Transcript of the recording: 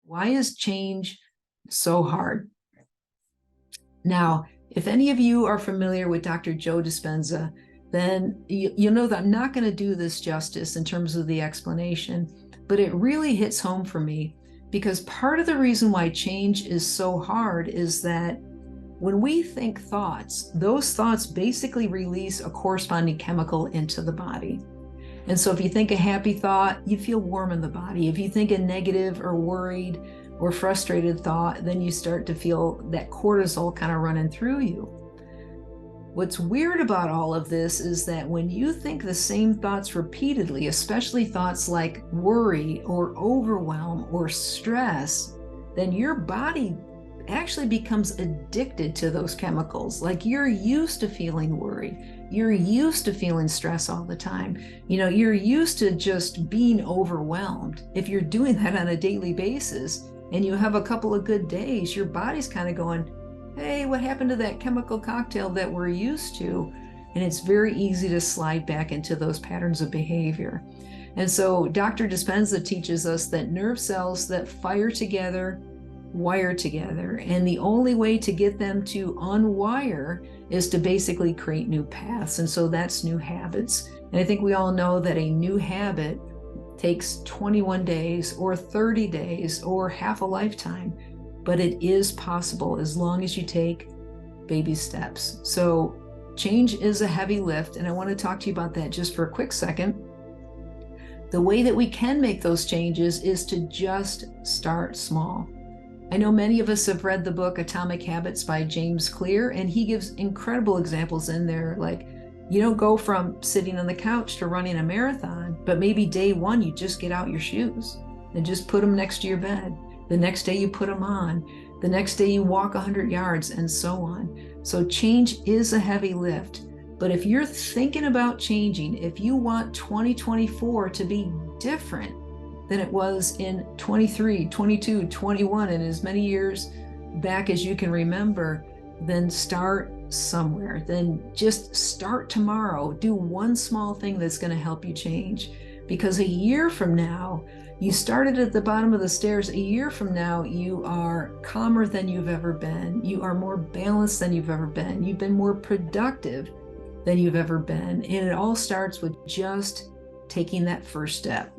Why is change so hard? Now, if any of you are familiar with Dr. Joe Dispenza, then you know that I'm not going to do this justice in terms of the explanation, but it really hits home for me because part of the reason why change is so hard is that when we think thoughts, those thoughts basically release a corresponding chemical into the body. And so if you think a happy thought, you feel warm in the body. If you think a negative or worried or frustrated thought, then you start to feel that cortisol kind of running through you. What's weird about all of this is that when you think the same thoughts repeatedly, especially thoughts like worry or overwhelm or stress, then your body actually becomes addicted to those chemicals. Like you're used to feeling worry. You're used to feeling stress all the time. You're used to just being overwhelmed. If you're doing that on a daily basis and you have a couple of good days, your body's kind of going, hey, what happened to that chemical cocktail that we're used to? And it's very easy to slide back into those patterns of behavior. And so Dr. Dispenza teaches us that nerve cells that fire together wire together, and the only way to get them to unwire is to basically create new paths. And so that's new habits. And I think we all know that a new habit takes 21 days or 30 days or half a lifetime, but it is possible as long as you take baby steps. So change is a heavy lift, and I want to talk to you about that just for a quick second. The way that we can make those changes is to just start small. I know many of us have read the book Atomic Habits by James Clear, and he gives incredible examples in there. Like, you don't go from sitting on the couch to running a marathon, but maybe day one, you just get out your shoes and just put them next to your bed. The next day you put them on. The next day you walk 100 yards and so on. So change is a heavy lift. But if you're thinking about changing, if you want 2024 to be different than it was in 23, 22, 21, and as many years back as you can remember, then start somewhere. Then just start tomorrow. Do one small thing that's going to help you change. Because a year from now, you started at the bottom of the stairs. A year from now, you are calmer than you've ever been. You are more balanced than you've ever been. You've been more productive than you've ever been. And it all starts with just taking that first step.